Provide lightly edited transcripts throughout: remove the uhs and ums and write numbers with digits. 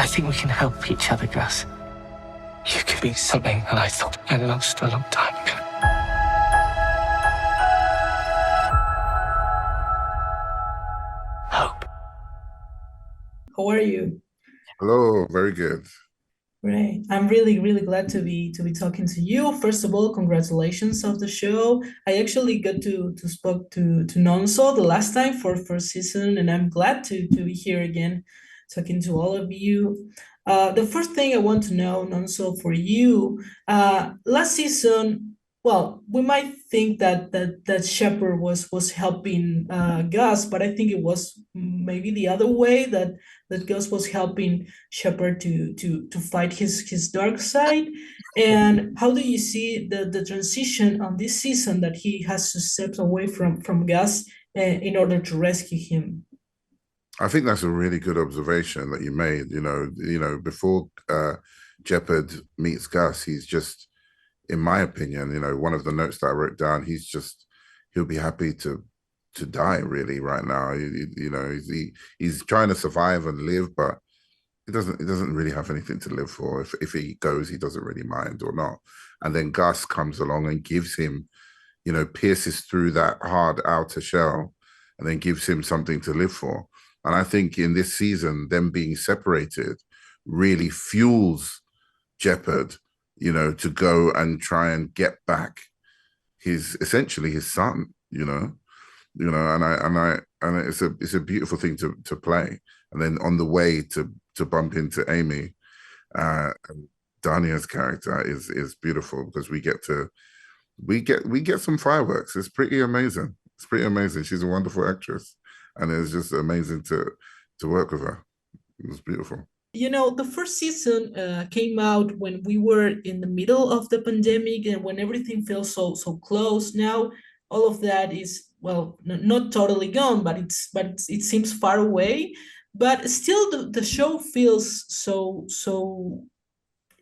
I think we can help each other, Gus. You could be something that I thought I lost a long time ago. Hope. How are you? Hello, very good. Great. I'm really, really glad to be talking to you. First of all, congratulations of the show. I actually got to spoke to Nonso the last time for first season, and I'm glad to be here again, talking to all of you. The first thing I want to know, Nonso, for you, last season, well, we might think that Jepperd was helping Gus, but I think it was maybe the other way, that Gus was helping Jepperd to fight his dark side. And how do you see the transition on this season, that he has to step away from Gus in order to rescue him? I think that's a really good observation that you made. Before Jepperd meets Gus, he's just, in my opinion, one of the notes that I wrote down, he'll be happy to die really right now. He's trying to survive and live, but he doesn't really have anything to live for. If he goes, he doesn't really mind or not. And then Gus comes along and gives him, pierces through that hard outer shell, and then gives him something to live for. And I think in this season, them being separated really fuels Jepperd, to go and try and get back essentially his son, and it's a beautiful thing to play. And then on the way to bump into Aimee, Dania's character is beautiful, because we get some fireworks. It's pretty amazing. It's pretty amazing. She's a wonderful actress, and it's just amazing to work with her. It was beautiful. The first season came out when we were in the middle of the pandemic, and when everything feels so close. Now all of that is, well, not totally gone, but it seems far away. But still, the show feels so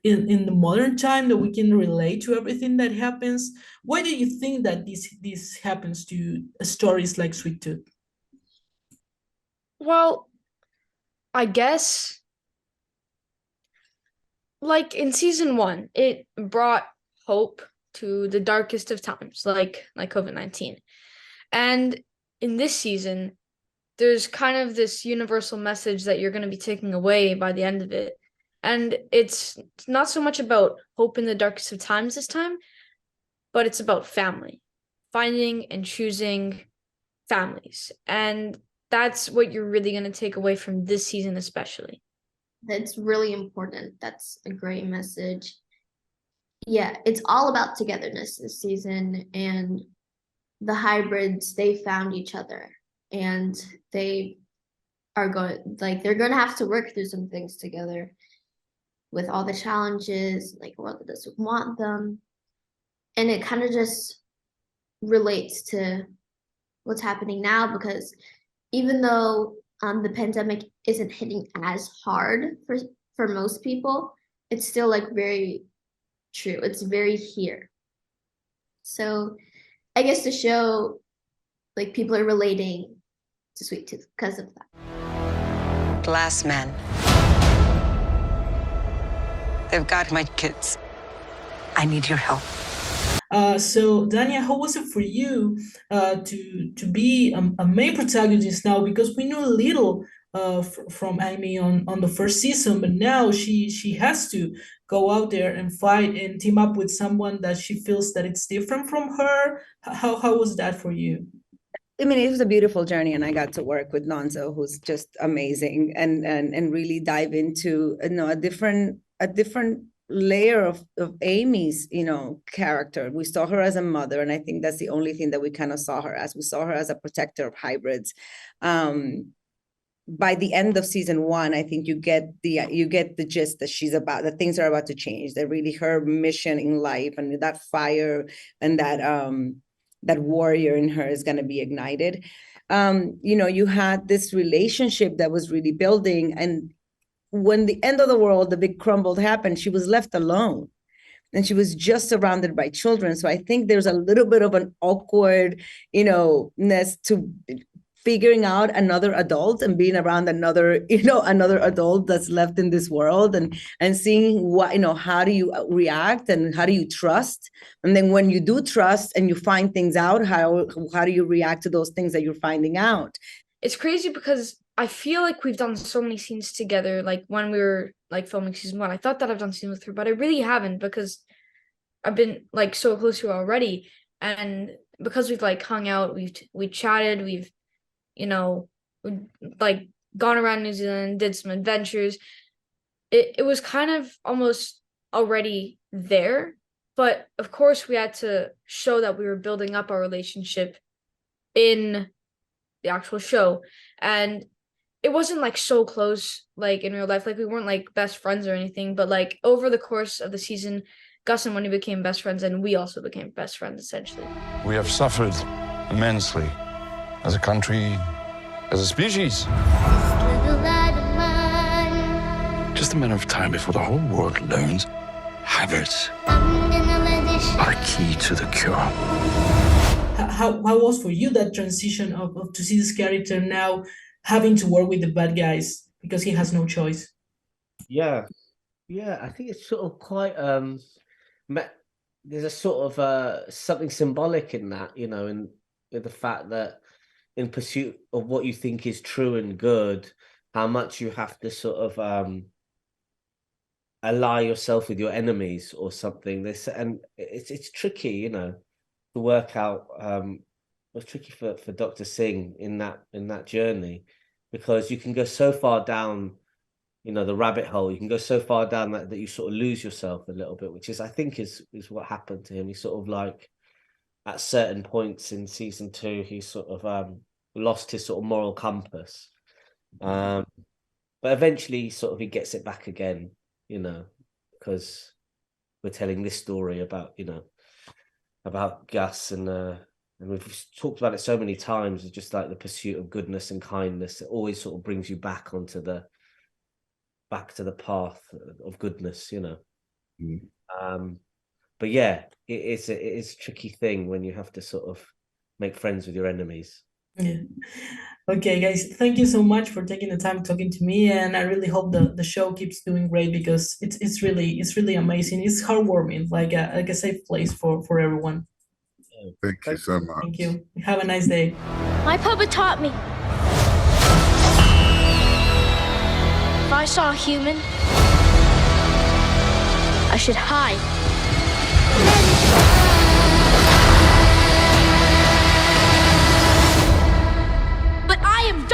in the modern time, that we can relate to everything that happens. Why do you think that this happens to stories like Sweet Tooth? Well, I guess, like in season 1, it brought hope to the darkest of times, like COVID-19. And in this season, there's kind of this universal message that you're going to be taking away by the end of it. And it's not so much about hope in the darkest of times this time, but it's about family, finding and choosing families. And that's what you're really going to take away from this season, especially. That's really important. That's a great message. Yeah, it's all about togetherness this season, and the hybrids, they found each other, and they're going to have to work through some things together with all the challenges, like a world that doesn't want them. And it kind of just relates to what's happening now, because even though the pandemic isn't hitting as hard for most people, it's still very true. It's very here. So I guess the show, people are relating to Sweet Tooth because of that. Glass men. They've got my kids. I need your help. So Dania, how was it for you to be a main protagonist now? Because we knew little from Aimee on the first season, but now she has to go out there and fight and team up with someone that she feels that it's different from her. How was that for you? I mean, it was a beautiful journey, and I got to work with Nonso, who's just amazing, and really dive into a different layer of Aimee's, character. We saw her as a mother, and I think that's the only thing that we kind of saw her as. We saw her as a protector of hybrids. By the end of season 1, I think you get the gist that things are about to change. That really her mission in life, and that fire and that warrior in her is going to be ignited. You had this relationship that was really building, and when the end of the world, the big crumble happened, she was left alone, and she was just surrounded by children. So I think there's a little bit of an awkwardness to figuring out another adult and being around another adult that's left in this world, and seeing what, how do you react and how do you trust? And then when you do trust and you find things out, how do you react to those things that you're finding out? It's crazy because I feel like we've done so many scenes together. Like when we were like filming season 1, I thought that I've done scenes with her, but I really haven't, because I've been like so close to her already. And because we've like hung out, we chatted, we've like gone around New Zealand, did some adventures. It was kind of almost already there, but of course we had to show that we were building up our relationship in the actual show. And it wasn't like so close like in real life, like we weren't like best friends or anything, but like over the course of the season, Gus and Wendy became best friends, and we also became best friends essentially. We have suffered immensely as a country, as a species. Just a matter of time before the whole world learns habits are key to the cure. How was for you that transition of to see this character now having to work with the bad guys because he has no choice? Yeah, I think it's sort of quite there's a sort of something symbolic in that, in the fact that in pursuit of what you think is true and good, how much you have to sort of ally yourself with your enemies or something. And it's tricky, to work out. It was tricky for Dr. Singh in that journey, because you can go so far down, the rabbit hole. You can go so far down that you sort of lose yourself a little bit, which is, I think, is what happened to him. He sort of like, at certain points in season 2, he sort of lost his sort of moral compass. But eventually he gets it back again, because we're telling this story about Gus, and we've talked about it so many times. It's just like the pursuit of goodness and kindness. It always sort of brings you back onto back to the path of goodness, But yeah, it's a tricky thing when you have to sort of make friends with your enemies. Yeah. Okay, guys, thank you so much for taking the time talking to me, and I really hope the show keeps doing great, because it's really amazing. It's heartwarming, like a safe place for everyone. Thank you so much. Thank you. Have a nice day. My papa taught me. If I saw a human, I should hide. But I am